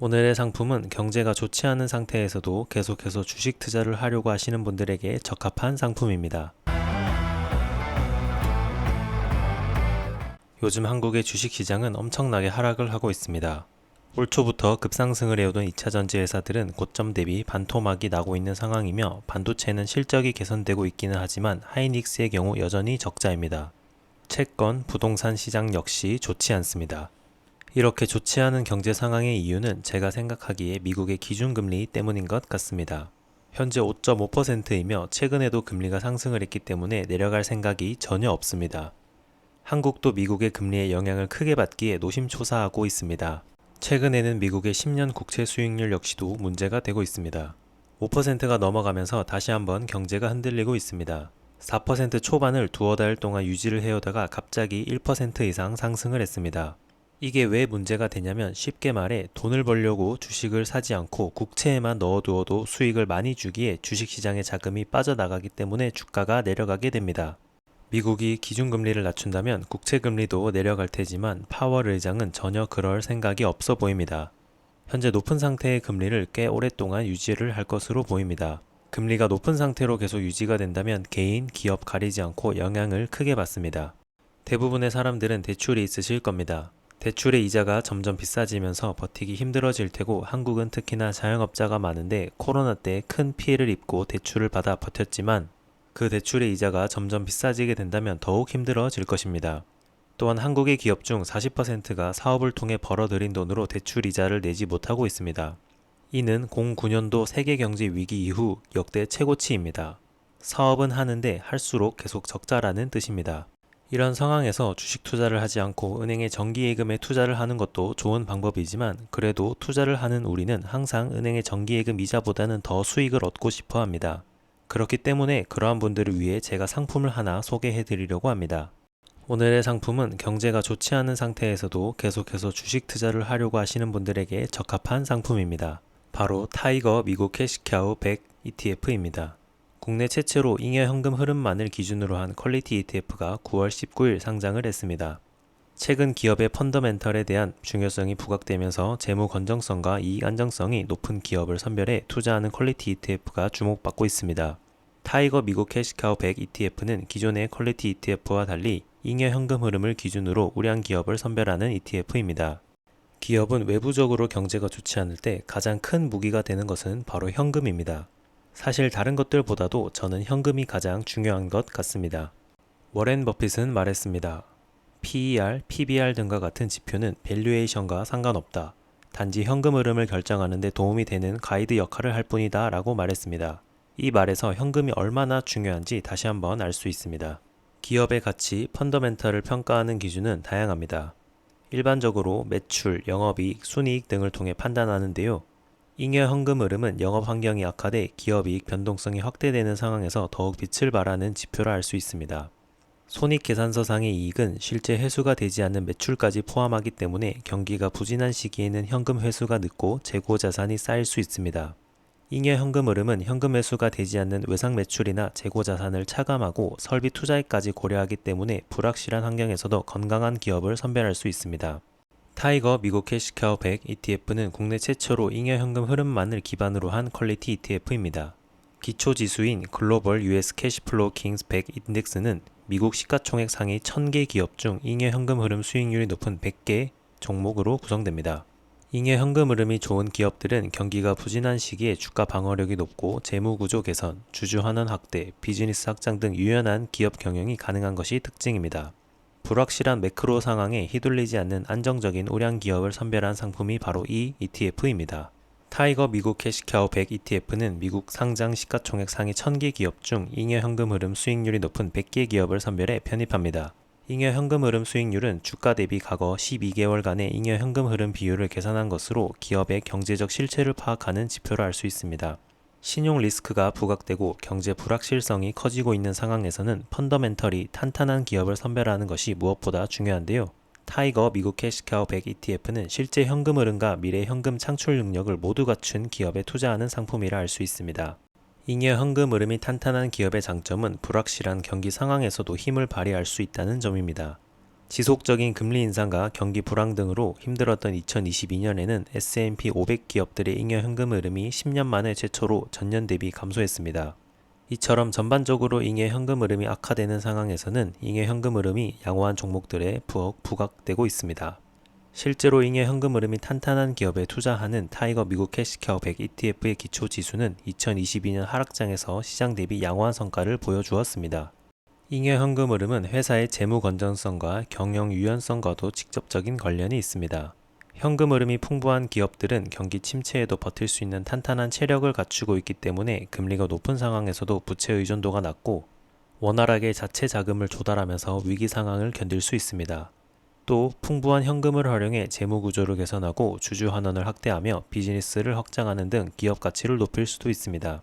오늘의 상품은 경제가 좋지 않은 상태에서도 계속해서 주식 투자를 하려고 하시는 분들에게 적합한 상품입니다. 요즘 한국의 주식 시장은 엄청나게 하락을 하고 있습니다. 올 초부터 급상승을 해오던 2차전지 회사들은 고점 대비 반토막이 나고 있는 상황이며 반도체는 실적이 개선되고 있기는 하지만 하이닉스의 경우 여전히 적자입니다. 채권, 부동산 시장 역시 좋지 않습니다. 이렇게 좋지 않은 경제 상황의 이유는 제가 생각하기에 미국의 기준금리 때문인 것 같습니다. 현재 5.5%이며 최근에도 금리가 상승을 했기 때문에 내려갈 생각이 전혀 없습니다. 한국도 미국의 금리의 영향을 크게 받기에 노심초사하고 있습니다. 최근에는 미국의 10년 국채 수익률 역시도 문제가 되고 있습니다. 5%가 넘어가면서 다시 한번 경제가 흔들리고 있습니다. 4% 초반을 두어 달 동안 유지를 해오다가 갑자기 1% 이상 상승을 했습니다. 이게 왜 문제가 되냐면 쉽게 말해 돈을 벌려고 주식을 사지 않고 국채에만 넣어두어도 수익을 많이 주기에 주식시장의 자금이 빠져나가기 때문에 주가가 내려가게 됩니다. 미국이 기준금리를 낮춘다면 국채금리도 내려갈 테지만 파월 의장은 전혀 그럴 생각이 없어 보입니다. 현재 높은 상태의 금리를 꽤 오랫동안 유지를 할 것으로 보입니다. 금리가 높은 상태로 계속 유지가 된다면 개인, 기업 가리지 않고 영향을 크게 받습니다. 대부분의 사람들은 대출이 있으실 겁니다. 대출의 이자가 점점 비싸지면서 버티기 힘들어질 테고 한국은 특히나 자영업자가 많은데 코로나 때 큰 피해를 입고 대출을 받아 버텼지만 그 대출의 이자가 점점 비싸지게 된다면 더욱 힘들어질 것입니다. 또한 한국의 기업 중 40%가 사업을 통해 벌어들인 돈으로 대출 이자를 내지 못하고 있습니다. 이는 09년도 세계 경제 위기 이후 역대 최고치입니다. 사업은 하는데 할수록 계속 적자라는 뜻입니다. 이런 상황에서 주식 투자를 하지 않고 은행의 정기예금에 투자를 하는 것도 좋은 방법이지만 그래도 투자를 하는 우리는 항상 은행의 정기예금 이자보다는 더 수익을 얻고 싶어 합니다. 그렇기 때문에 그러한 분들을 위해 제가 상품을 하나 소개해 드리려고 합니다. 오늘의 상품은 경제가 좋지 않은 상태에서도 계속해서 주식 투자를 하려고 하시는 분들에게 적합한 상품입니다. 바로 타이거 미국 캐시카우 100 ETF입니다. 국내 최초로 잉여 현금 흐름만을 기준으로 한 퀄리티 ETF가 9월 19일 상장을 했습니다. 최근 기업의 펀더멘털에 대한 중요성이 부각되면서 재무 건전성과 이익 안정성이 높은 기업을 선별해 투자하는 퀄리티 ETF가 주목받고 있습니다. 타이거 미국 캐시카우 100 ETF는 기존의 퀄리티 ETF와 달리 잉여 현금 흐름을 기준으로 우량 기업을 선별하는 ETF입니다. 기업은 외부적으로 경제가 좋지 않을 때 가장 큰 무기가 되는 것은 바로 현금입니다. 사실 다른 것들보다도 저는 현금이 가장 중요한 것 같습니다. 워렌 버핏은 말했습니다. PER, PBR 등과 같은 지표는 밸류에이션과 상관없다. 단지 현금 흐름을 결정하는 데 도움이 되는 가이드 역할을 할 뿐이다 라고 말했습니다. 이 말에서 현금이 얼마나 중요한지 다시 한번 알 수 있습니다. 기업의 가치, 펀더멘털을 평가하는 기준은 다양합니다. 일반적으로 매출, 영업이익, 순이익 등을 통해 판단하는데요. 잉여 현금 흐름은 영업 환경이 악화돼 기업이익 변동성이 확대되는 상황에서 더욱 빛을 발하는 지표라 할 수 있습니다. 손익계산서상의 이익은 실제 회수가 되지 않는 매출까지 포함하기 때문에 경기가 부진한 시기에는 현금 회수가 늦고 재고 자산이 쌓일 수 있습니다. 잉여 현금 흐름은 현금 회수가 되지 않는 외상 매출이나 재고 자산을 차감하고 설비 투자액까지 고려하기 때문에 불확실한 환경에서도 건강한 기업을 선별할 수 있습니다. 타이거 미국 캐시카우 100 ETF는 국내 최초로 잉여 현금 흐름만을 기반으로 한 퀄리티 ETF입니다. 기초 지수인 글로벌 US 캐시플로우 킹스 100 인덱스는 미국 시가총액 상위 1000개 기업 중 잉여 현금 흐름 수익률이 높은 100개 종목으로 구성됩니다. 잉여 현금 흐름이 좋은 기업들은 경기가 부진한 시기에 주가 방어력이 높고 재무구조 개선, 주주 환원 확대, 비즈니스 확장 등 유연한 기업 경영이 가능한 것이 특징입니다. 불확실한 매크로 상황에 휘둘리지 않는 안정적인 우량 기업을 선별한 상품이 바로 이 ETF입니다. 타이거 미국 캐시카우 100 ETF는 미국 상장 시가총액 상위 1000개 기업 중 잉여 현금 흐름 수익률이 높은 100개 기업을 선별해 편입합니다. 잉여 현금 흐름 수익률은 주가 대비 과거 12개월간의 잉여 현금 흐름 비율을 계산한 것으로 기업의 경제적 실체를 파악하는 지표로 알 수 있습니다. 신용 리스크가 부각되고 경제 불확실성이 커지고 있는 상황에서는 펀더멘털이 탄탄한 기업을 선별하는 것이 무엇보다 중요한데요. 타이거 미국 캐시카우 100 ETF는 실제 현금 흐름과 미래 현금 창출 능력을 모두 갖춘 기업에 투자하는 상품이라 할 수 있습니다. 잉여 현금 흐름이 탄탄한 기업의 장점은 불확실한 경기 상황에서도 힘을 발휘할 수 있다는 점입니다. 지속적인 금리 인상과 경기 불황 등으로 힘들었던 2022년에는 S&P 500 기업들의 잉여 현금 흐름이 10년 만에 최초로 전년 대비 감소했습니다. 이처럼 전반적으로 잉여 현금 흐름이 악화되는 상황에서는 잉여 현금 흐름이 양호한 종목들에 부각되고 있습니다. 실제로 잉여 현금 흐름이 탄탄한 기업에 투자하는 타이거 미국 캐시카우 100 ETF의 기초 지수는 2022년 하락장에서 시장 대비 양호한 성과를 보여주었습니다. 잉여 현금 흐름은 회사의 재무 건전성과 경영 유연성과도 직접적인 관련이 있습니다. 현금 흐름이 풍부한 기업들은 경기 침체에도 버틸 수 있는 탄탄한 체력을 갖추고 있기 때문에 금리가 높은 상황에서도 부채 의존도가 낮고 원활하게 자체 자금을 조달하면서 위기 상황을 견딜 수 있습니다. 또 풍부한 현금을 활용해 재무 구조를 개선하고 주주 환원을 확대하며 비즈니스를 확장하는 등 기업 가치를 높일 수도 있습니다.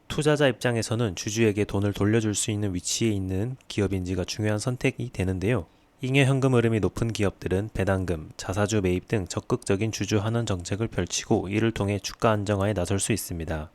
투자자 입장에서는 주주에게 돈을 돌려줄 수 있는 위치에 있는 기업인지가 중요한 선택이 되는데요. 잉여 현금 흐름이 높은 기업들은 배당금, 자사주 매입 등 적극적인 주주 환원 정책을 펼치고 이를 통해 주가 안정화에 나설 수 있습니다.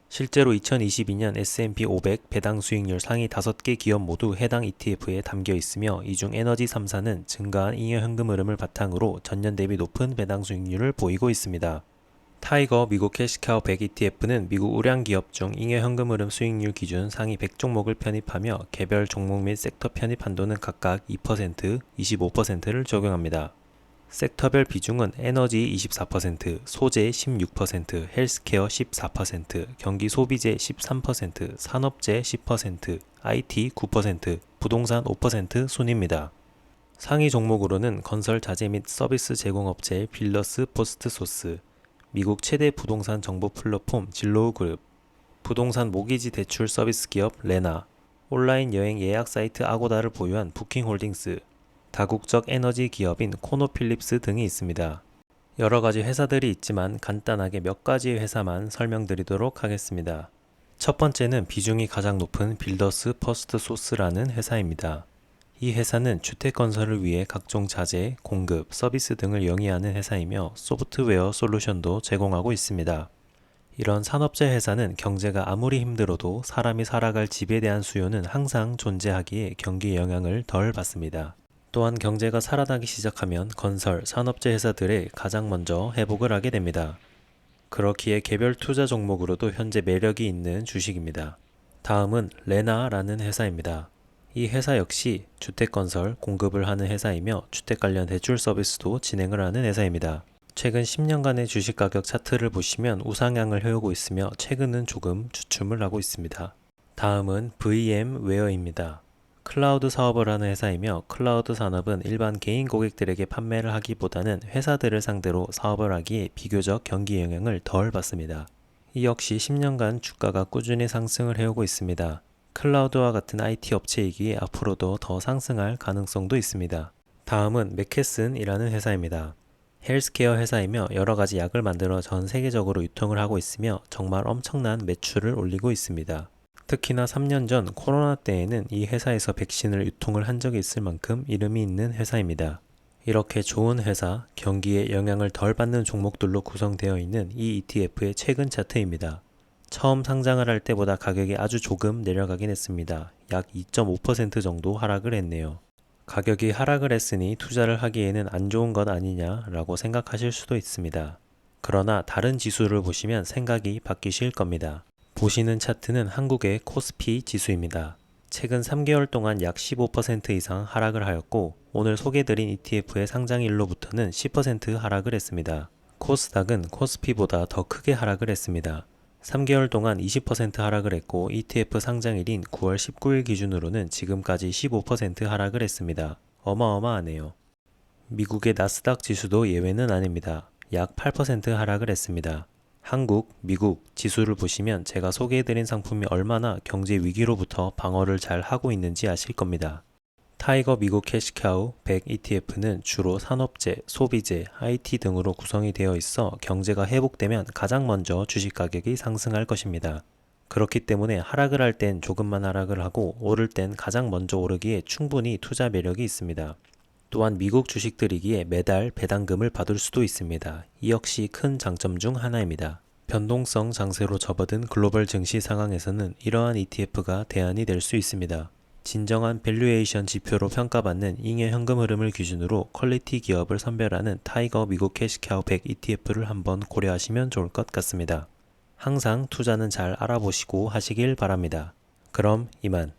실제로 2022년 S&P 500 배당 수익률 상위 5개 기업 모두 해당 ETF에 담겨 있으며 이 중 에너지 3사는 증가한 잉여 현금 흐름을 바탕으로 전년 대비 높은 배당 수익률을 보이고 있습니다. 타이거 미국 캐시카우 100 ETF는 미국 우량 기업 중 잉여 현금 흐름 수익률 기준 상위 100 종목을 편입하며 개별 종목 및 섹터 편입 한도는 각각 2%, 25%를 적용합니다. 섹터별 비중은 에너지 24%, 소재 16%, 헬스케어 14%, 경기 소비재 13%, 산업재 10%, IT 9%, 부동산 5% 순입니다. 상위 종목으로는 건설 자재 및 서비스 제공업체 빌러스 포스트소스, 미국 최대 부동산 정보 플랫폼 진로우 그룹, 부동산 모기지 대출 서비스 기업 레나, 온라인 여행 예약 사이트 아고다를 보유한 부킹홀딩스, 다국적 에너지 기업인 코노필립스 등이 있습니다. 여러 가지 회사들이 있지만 간단하게 몇 가지의 회사만 설명드리도록 하겠습니다. 첫 번째는 비중이 가장 높은 빌더스 퍼스트 소스라는 회사입니다. 이 회사는 주택 건설을 위해 각종 자재, 공급, 서비스 등을 영위하는 회사이며 소프트웨어 솔루션도 제공하고 있습니다. 이런 산업재 회사는 경제가 아무리 힘들어도 사람이 살아갈 집에 대한 수요는 항상 존재하기에 경기 영향을 덜 받습니다. 또한 경제가 살아나기 시작하면 건설, 산업재 회사들에 가장 먼저 회복을 하게 됩니다. 그렇기에 개별 투자 종목으로도 현재 매력이 있는 주식입니다. 다음은 레나라는 회사입니다. 이 회사 역시 주택건설 공급을 하는 회사이며 주택 관련 대출 서비스도 진행을 하는 회사입니다. 최근 10년간의 주식가격 차트를 보시면 우상향을 해오고 있으며 최근은 조금 주춤을 하고 있습니다. 다음은 VM웨어입니다. 클라우드 사업을 하는 회사이며 클라우드 산업은 일반 개인 고객들에게 판매를 하기보다는 회사들을 상대로 사업을 하기에 비교적 경기 영향을 덜 받습니다. 이 역시 10년간 주가가 꾸준히 상승을 해오고 있습니다. 클라우드와 같은 IT 업체이기에 앞으로도 더 상승할 가능성도 있습니다. 다음은 맥케슨이라는 회사입니다. 헬스케어 회사이며 여러가지 약을 만들어 전 세계적으로 유통을 하고 있으며 정말 엄청난 매출을 올리고 있습니다. 특히나 3년 전 코로나 때에는 이 회사에서 백신을 유통을 한 적이 있을 만큼 이름이 있는 회사입니다. 이렇게 좋은 회사, 경기에 영향을 덜 받는 종목들로 구성되어 있는 이 ETF의 최근 차트입니다. 처음 상장을 할 때보다 가격이 아주 조금 내려가긴 했습니다. 약 2.5% 정도 하락을 했네요. 가격이 하락을 했으니 투자를 하기에는 안 좋은 것 아니냐라고 생각하실 수도 있습니다. 그러나 다른 지수를 보시면 생각이 바뀌실 겁니다. 보시는 차트는 한국의 코스피 지수입니다. 최근 3개월 동안 약 15% 이상 하락을 하였고 오늘 소개드린 ETF의 상장일로부터는 10% 하락을 했습니다. 코스닥은 코스피보다 더 크게 하락을 했습니다. 3개월 동안 20% 하락을 했고 ETF 상장일인 9월 19일 기준으로는 지금까지 15% 하락을 했습니다. 어마어마하네요. 미국의 나스닥 지수도 예외는 아닙니다. 약 8% 하락을 했습니다. 한국, 미국 지수를 보시면 제가 소개해드린 상품이 얼마나 경제 위기로부터 방어를 잘 하고 있는지 아실 겁니다. 타이거 미국 캐시카우 100 ETF는 주로 산업재, 소비재, IT 등으로 구성이 되어 있어 경제가 회복되면 가장 먼저 주식 가격이 상승할 것입니다. 그렇기 때문에 하락을 할 땐 조금만 하락을 하고 오를 땐 가장 먼저 오르기에 충분히 투자 매력이 있습니다. 또한 미국 주식들이기에 매달 배당금을 받을 수도 있습니다. 이 역시 큰 장점 중 하나입니다. 변동성 장세로 접어든 글로벌 증시 상황에서는 이러한 ETF가 대안이 될 수 있습니다. 진정한 밸류에이션 지표로 평가받는 잉여 현금 흐름을 기준으로 퀄리티 기업을 선별하는 타이거 미국 캐시카우 100 ETF를 한번 고려하시면 좋을 것 같습니다. 항상 투자는 잘 알아보시고 하시길 바랍니다. 그럼 이만.